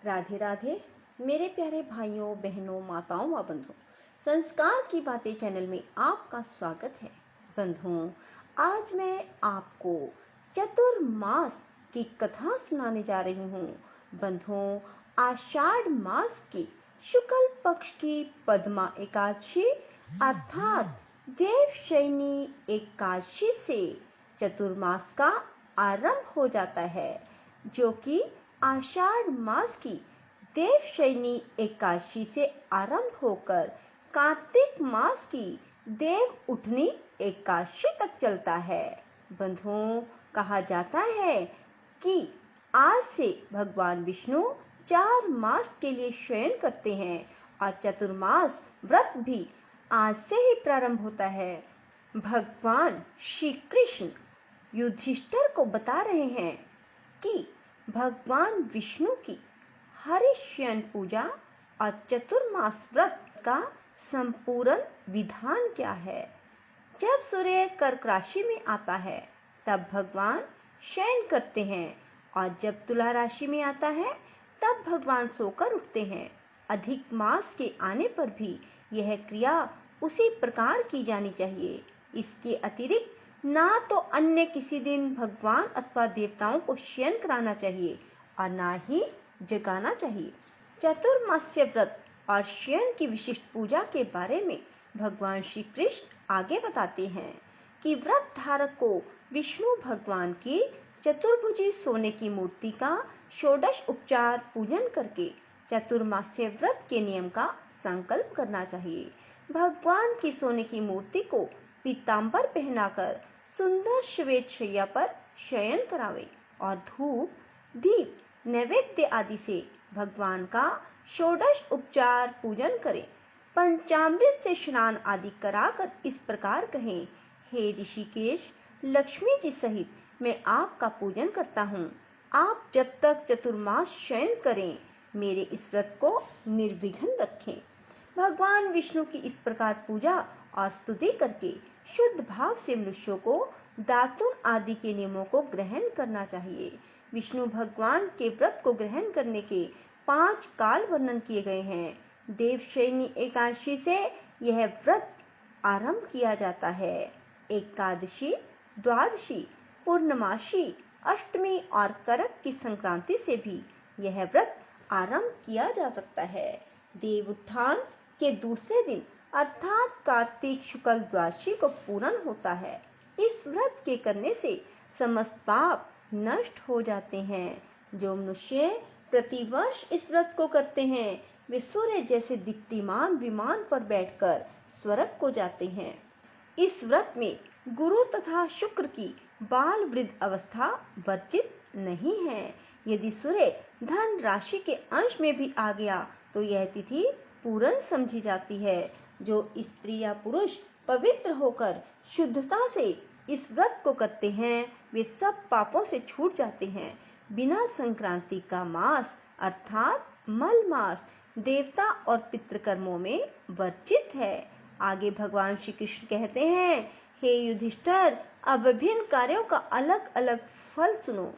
राधे राधे मेरे प्यारे भाइयों बहनों माताओं व बंधुओं, संस्कार की बातें चैनल में आपका स्वागत है। बंधुओं, आज मैं आपको चतुर्मास की कथा सुनाने जा रही हूँ। बंधुओं, आषाढ़ मास की शुक्ल पक्ष की पद्मा एकादशी अर्थात देवशयनी एकादशी से चतुर्मास का आरंभ हो जाता है, जो कि आषाढ़ मास की देवशयनी एकादशी से आरंभ होकर कार्तिक मास की देव उठनी एकादशी तक चलता है। बंधुओं, कहा जाता है कि आज से भगवान विष्णु 4 मास के लिए शयन करते हैं और चतुर्मास व्रत भी आज से ही प्रारंभ होता है। भगवान श्री कृष्ण युधिष्ठिर को बता रहे हैं कि भगवान विष्णु की हरिशयन पूजा और चतुर्मास व्रत का संपूर्ण विधान क्या है। जब सूर्य कर्क राशि में आता है तब भगवान शयन करते हैं और जब तुला राशि में आता है तब भगवान सोकर उठते हैं। अधिक मास के आने पर भी यह क्रिया उसी प्रकार की जानी चाहिए। इसके अतिरिक्त ना तो अन्य किसी दिन भगवान अथवा देवताओं को शयन कराना चाहिए और ना ही जगाना चाहिए। चतुर्मास्य व्रत और शयन की विशिष्ट पूजा के बारे में भगवान श्री कृष्ण आगे बताते हैं कि व्रत धारक को विष्णु भगवान की चतुर्भुजी सोने की मूर्ति का षोडश उपचार पूजन करके चतुर्मास्य व्रत के नियम का संकल्प करना चाहिए। भगवान की सोने की मूर्ति को पीतांबर पहनाकर सुंदर श्वेत शैया पर शयन करावे और धूप दीप नैवेद्य आदि से भगवान का षोडश उपचार पूजन करें। पंचामृत से स्नान आदि कराकर इस प्रकार कहें, हे ऋषिकेश, लक्ष्मी जी सहित मैं आपका पूजन करता हूँ। आप जब तक चतुर्मास शयन करें मेरे इस व्रत को निर्विघ्न रखें। भगवान विष्णु की इस प्रकार पूजा और स्तुति करके शुद्ध भाव से मनुष्यों को दातुन आदि के नियमों को ग्रहण करना चाहिए। विष्णु भगवान के व्रत को ग्रहण करने के 5 काल वर्णन किए गए हैं। देवशयनी एकादशी से यह व्रत आरंभ किया जाता है। एकादशी, द्वादशी, पूर्णमासी, अष्टमी और करक की संक्रांति से भी यह व्रत आरंभ किया जा सकता है। देव उत्थान के दूसरे दिन अर्थात कार्तिक शुक्ल द्वादशी को पूर्ण होता है। इस व्रत के करने से समस्त पाप नष्ट हो जाते हैं। जो मनुष्य प्रतिवर्ष इस व्रत को करते हैं वे सूर्य जैसे दीप्तिमान विमान पर बैठकर स्वर्ग को जाते हैं। इस व्रत में गुरु तथा शुक्र की बाल वृद्ध अवस्था वर्जित नहीं है। यदि सूर्य धन राशि के अंश में भी आ गया तो यह तिथि पूर्ण समझी जाती है। जो स्त्री या पुरुष पवित्र होकर शुद्धता से इस व्रत को करते हैं वे सब पापों से छूट जाते हैं। बिना संक्रांति का मास अर्थात मल मास देवता और पितृकर्मों में वर्जित है। आगे भगवान श्री कृष्ण कहते हैं, हे युधिष्ठिर, अब विभिन्न कार्यों का अलग अलग फल सुनो,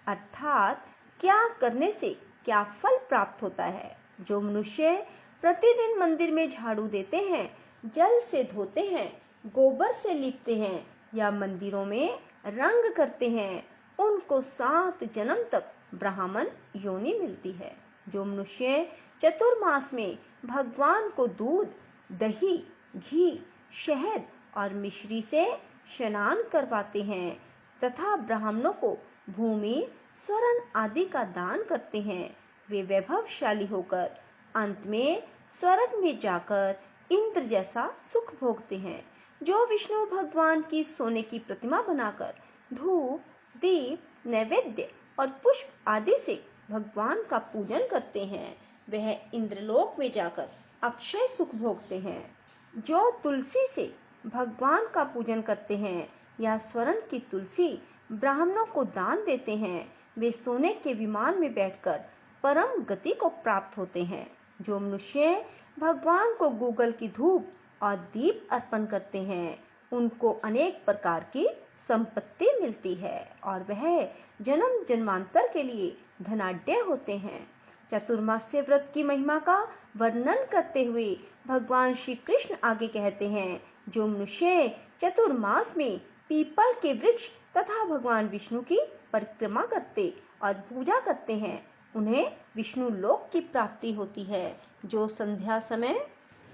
अर्थात क्या करने से क्या फल प्राप्त होता है। जो मनुष्य प्रतिदिन मंदिर में झाड़ू देते हैं, जल से धोते हैं, गोबर से लीपते हैं या मंदिरों में रंग करते हैं, उनको 7 जन्म तक ब्राह्मण योनि मिलती है। जो मनुष्य चतुर्मास में भगवान को दूध, दही, घी, शहद और मिश्री से स्नान करवाते हैं तथा ब्राह्मणों को भूमि, स्वर्ण आदि का दान करते हैं, वे वैभवशाली होकर अंत में स्वर्ग में जाकर इंद्र जैसा सुख भोगते हैं। जो विष्णु भगवान की सोने की प्रतिमा बनाकर धूप, दीप, नैवेद्य और पुष्प आदि से भगवान का पूजन करते हैं वह इंद्रलोक में जाकर अक्षय सुख भोगते हैं। जो तुलसी से भगवान का पूजन करते हैं या स्वर्ण की तुलसी ब्राह्मणों को दान देते हैं वे सोने के विमान में बैठकर परम गति को प्राप्त होते हैं। जो मनुष्य भगवान को गूगल की धूप और दीप अर्पण करते हैं उनको अनेक प्रकार की संपत्ति मिलती है और वह जन्म जन्मांतर के लिए धनाढ्य होते हैं। चतुर्मास्य व्रत की महिमा का वर्णन करते हुए भगवान श्री कृष्ण आगे कहते हैं, जो मनुष्य चतुर्मास में पीपल के वृक्ष तथा भगवान विष्णु की परिक्रमा करते और पूजा करते हैं, उन्हें विष्णु लोक की प्राप्ति होती है। जो संध्या समय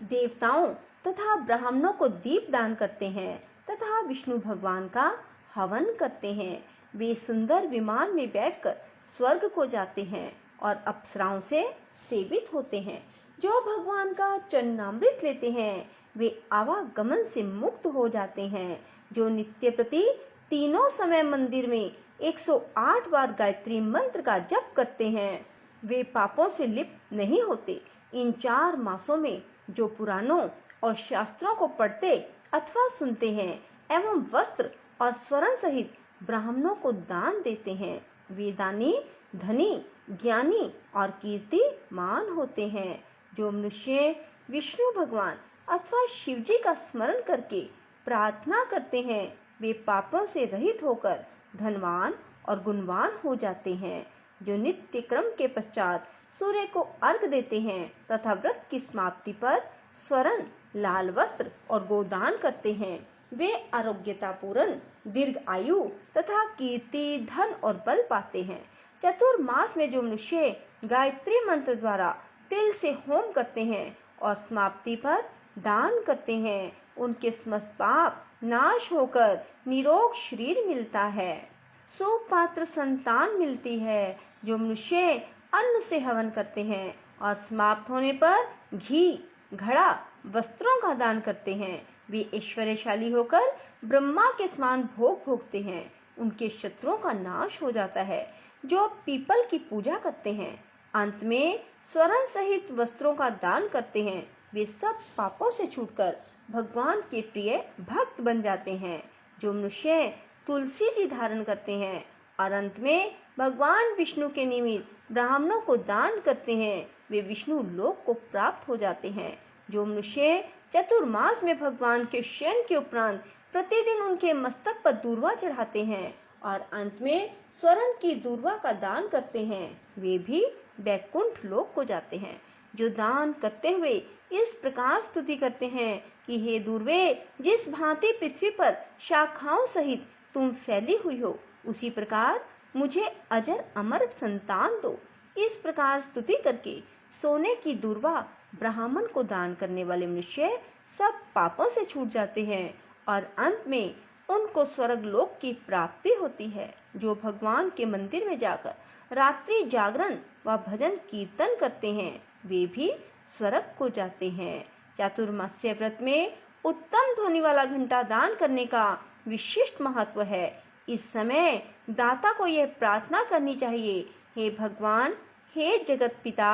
देवताओं तथा ब्राह्मणों को दीप दान करते हैं तथा विष्णु भगवान का हवन करते हैं, वे सुंदर विमान में बैठकर स्वर्ग को जाते हैं और अप्सराओं से सेवित होते हैं। जो भगवान का चरणामृत लेते हैं, वे आवागमन से मुक्त हो जाते हैं। जो नित्य प्रति तीनों समय मंदिर में 108 बार गायत्री मंत्र का जप करते हैं, वे पापों से लिप्त नहीं होते। इन 4 मासों में जो पुराणों और शास्त्रों को पढ़ते अथवा सुनते हैं एवं वस्त्र और स्वर्ण सहित ब्राह्मणों को दान देते हैं, वे दानी धनी ज्ञानी और कीर्तिमान होते हैं। जो मनुष्य विष्णु भगवान अथवा शिव जी का स्मरण करके प्रार्थना करते हैं, वे पापों से रहित होकर धनवान और गुणवान हो जाते हैं। जो नित्य क्रम के पश्चात सूर्य को अर्घ देते हैं तथा व्रत की समाप्ति पर स्वर्ण लाल वस्त्र और गोदान करते हैं, वे आरोग्यता पूर्ण दीर्घ आयु तथा कीर्ति धन और बल पाते हैं। चतुर्मास में जो मनुष्य गायत्री मंत्र द्वारा तिल से होम करते हैं और समाप्ति पर दान करते हैं, उनके समस्त पाप नाश होकर निरोग शरीर मिलता है, सुपात्र संतान मिलती है। जो मनुष्य अन्न से हवन करते हैं और समाप्त होने पर घी घड़ा वस्त्रों का दान करते हैं, वे ऐश्वर्यशाली होकर ब्रह्मा के समान भोग भोगते हैं, उनके शत्रुओं का नाश हो जाता है। जो पीपल की पूजा करते हैं, अंत में स्वर्ण सहित वस्त्रों का दान करते हैं, वे सब पापों से छूटकर भगवान के प्रिय भक्त बन जाते हैं। जो मनुष्य तुलसी जी धारण करते हैं और अंत में भगवान विष्णु के निमित्त ब्राह्मणों को दान करते हैं, वे विष्णु लोक को प्राप्त हो जाते हैं। जो मनुष्य चतुर्मास में भगवान के शयन के उपरांत प्रतिदिन उनके मस्तक पर दूर्वा चढ़ाते हैं और अंत में स्वर्ण की दूर्वा का दान करते हैं, वे भी वैकुंठ लोक को जाते हैं। जो दान करते हुए इस प्रकार स्तुति करते हैं कि हे दूर्वे, जिस भांति पृथ्वी पर शाखाओं सहित तुम फैली हुई हो, उसी प्रकार मुझे अजर अमर संतान दो। इस प्रकार स्तुति करके सोने की दूर्वा ब्राह्मण को दान करने वाले मनुष्य सब पापों से छूट जाते हैं और अंत में उनको स्वर्ग लोक की प्राप्ति होती है। जो भगवान के मंदिर में जाकर रात्रि जागरण व भजन कीर्तन करते हैं, वे भी स्वर्ग को जाते हैं। चातुर्मास्य व्रत में उत्तम ध्वनि वाला घंटा दान करने का विशिष्ट महत्व है। इस समय दाता को यह प्रार्थना करनी चाहिए, हे भगवान, हे जगत पिता,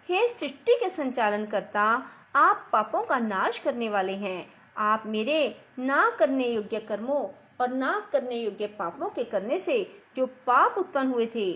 हे सृष्टि के संचालन करता, आप पापों का नाश करने वाले हैं। आप मेरे ना करने योग्य कर्मों और ना करने योग्य पापों के करने से जो पाप उत्पन्न हुए थे,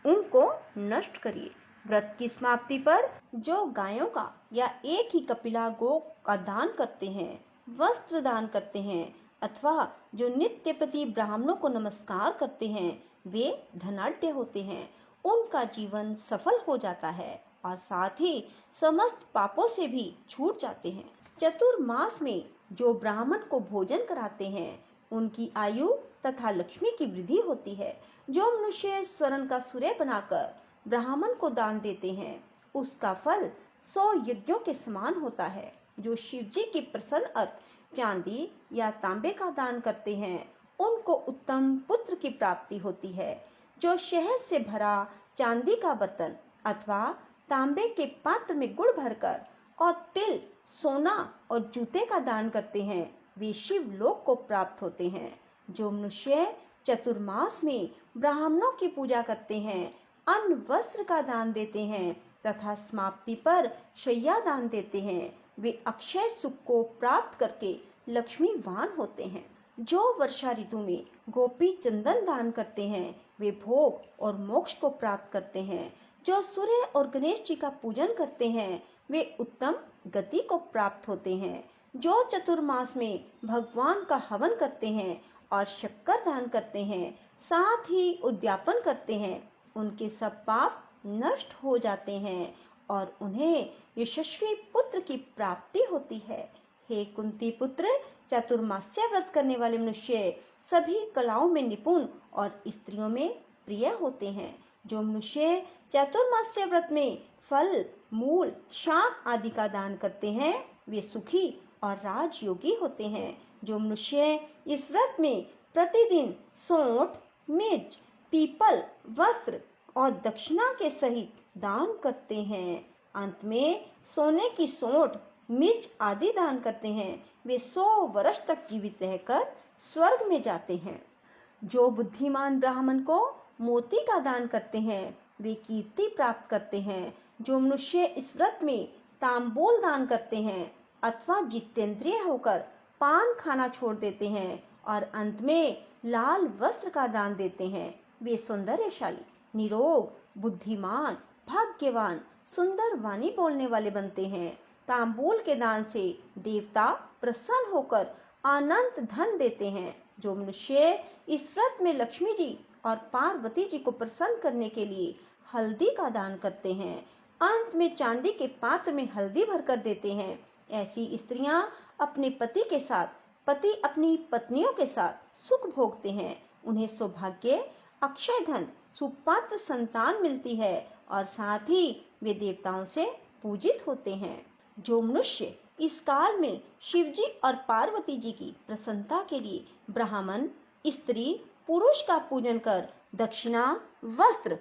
उनको नष्ट करिए। व्रत की समाप्ति पर जो गायों का या एक ही कपिला गो का दान करते हैं, वस्त्र दान करते हैं अथवा जो नित्य प्रति ब्राह्मणों को नमस्कार करते हैं, वे धनाढ्य होते हैं। उनका जीवन सफल हो जाता है और साथ ही समस्त पापों से भी छूट जाते हैं। चतुर्मास में जो ब्राह्मण को भोजन कराते हैं, उनकी आयु तथा लक्ष्मी की वृद्धि होती है। जो मनुष्य स्वर्ण का सूर्य बनाकर ब्राह्मण को दान देते हैं, उसका फल 100 यज्ञों के समान होता है। जो शिव जी की प्रसन्न अर्थ चांदी या तांबे का दान करते हैं, उनको उत्तम पुत्र की प्राप्ति होती है। जो शहद से भरा चांदी का बर्तन अथवा तांबे के पात्र में गुड़ भरकर और तिल, सोना और जूते का दान करते हैं, वे शिव लोक को प्राप्त होते हैं। जो मनुष्य चतुर्मास में ब्राह्मणों की पूजा करते हैं, अन्न वस्त्र का दान देते हैं तथा समाप्ति पर शैया दान देते हैं, वे अक्षय सुख को प्राप्त करके लक्ष्मीवान होते हैं। जो वर्षा ऋतु में गोपी चंदन दान करते हैं, वे भोग और मोक्ष को प्राप्त करते हैं। जो सूर्य और गणेश जी का पूजन करते हैं, वे उत्तम गति को प्राप्त होते हैं। जो चतुर्मास में भगवान का हवन करते हैं और शक्कर दान करते हैं, साथ ही उद्यापन करते हैं, उनके सब पाप नष्ट हो जाते हैं और उन्हें यशस्वी पुत्र की प्राप्ति होती है। हे कुंती पुत्र, चातुर्मास्य व्रत करने वाले मनुष्य सभी कलाओं में निपुण और स्त्रियों में प्रिय होते हैं। जो मनुष्य चातुर्मास्य व्रत में फल, मूल, शाक आदि का दान करते हैं वे सुखी और राजयोगी होते हैं। जो मनुष्य इस व्रत में प्रतिदिन सोंठ, मिर्च, पीपल, वस्त्र और दक्षिणा के सहित दान करते हैं, अंत में सोने की सोंठ, मिर्च आदि दान करते हैं, वे 100 वर्ष तक जीवित रहकर स्वर्ग में जाते हैं। जो बुद्धिमान ब्राह्मण को मोती का दान करते हैं वे कीर्ति प्राप्त करते हैं। जो मनुष्य इस व्रत में तांबूल दान करते हैं अथवा जितेंद्रिय होकर पान खाना छोड़ देते हैं और अंत में लाल वस्त्र का दान देते हैं, वे सौंदर्यशाली, निरोग, बुद्धिमान, भाग्यवान, सुंदर वाणी बोलने वाले बनते हैं। तांबूल के दान से देवता प्रसन्न होकर अनंत धन देते हैं। जो मनुष्य इस व्रत में लक्ष्मी जी और पार्वती जी को प्रसन्न करने के लिए हल्दी का दान करते हैं, अंत में चांदी के पात्र में हल्दी भरकर देते हैं, ऐसी स्त्रियां अपने पति के साथ, पति अपनी पत्नियों के साथ सुख भोगते हैं। उन्हें सौभाग्य, अक्षय धन, सुपात्र संतान मिलती है और साथ ही वे देवताओं से पूजित होते हैं। जो मनुष्य इस काल में शिव जी और पार्वती जी की प्रसन्नता के लिए ब्राह्मण, स्त्री, पुरुष का पूजन कर दक्षिणा, वस्त्र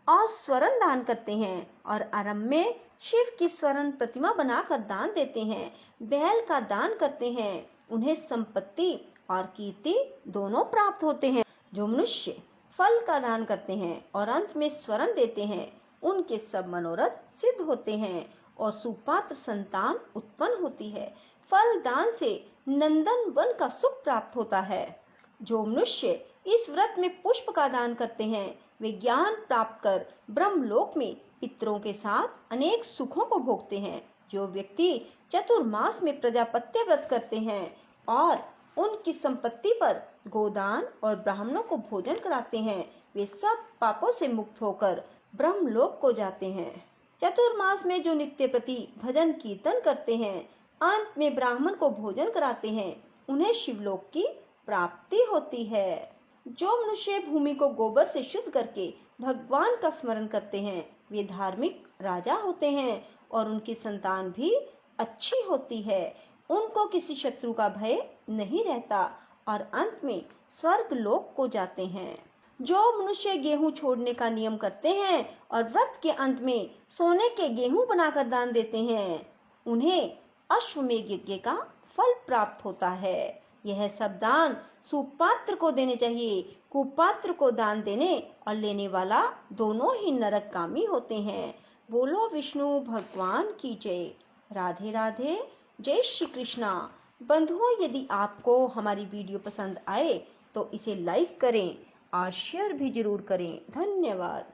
और स्वर्ण दान करते हैं और आरंभ में शिव की स्वर्ण प्रतिमा बनाकर दान देते हैं, बैल का दान करते हैं, उन्हें संपत्ति और कीर्ति दोनों प्राप्त होते हैं। जो मनुष्य फल का दान करते हैं और अंत में स्वर्ण देते हैं उनके सब मनोरथ सिद्ध होते हैं और सुपात्र संतान उत्पन्न होती है। फल दान से नंदन वन का सुख प्राप्त होता है। जो मनुष्य इस व्रत में पुष्प का दान करते हैं वे ज्ञान प्राप्त कर ब्रह्मलोक में पितरों के साथ अनेक सुखों को भोगते हैं। जो व्यक्ति चतुर्मास में प्रजापत्य व्रत करते हैं और उनकी संपत्ति पर गोदान और ब्राह्मणों को भोजन कराते हैं वे सब पापों से मुक्त होकर ब्रह्मलोक को जाते हैं। चतुर्मास में जो नित्य प्रति भजन कीर्तन करते हैं अंत में ब्राह्मण को भोजन कराते हैं उन्हें शिवलोक की प्राप्ति होती है। जो मनुष्य भूमि को गोबर से शुद्ध करके भगवान का स्मरण करते हैं वे धार्मिक राजा होते हैं और उनकी संतान भी अच्छी होती है। उनको किसी शत्रु का भय नहीं रहता और अंत में स्वर्ग लोक को जाते हैं। जो मनुष्य गेहूं छोड़ने का नियम करते हैं और व्रत के अंत में सोने के गेहूं बनाकर दान देते हैं उन्हें अश्वमेध यज्ञ का फल प्राप्त होता है। यह सब दान सुपात्र को देने चाहिए। कुपात्र को दान देने और लेने वाला दोनों ही नरकगामी होते हैं। बोलो विष्णु भगवान की जय। राधे राधे। जय श्री कृष्णा। बंधुओं, यदि आपको हमारी वीडियो पसंद आए तो इसे लाइक करें और शेयर भी जरूर करें। धन्यवाद।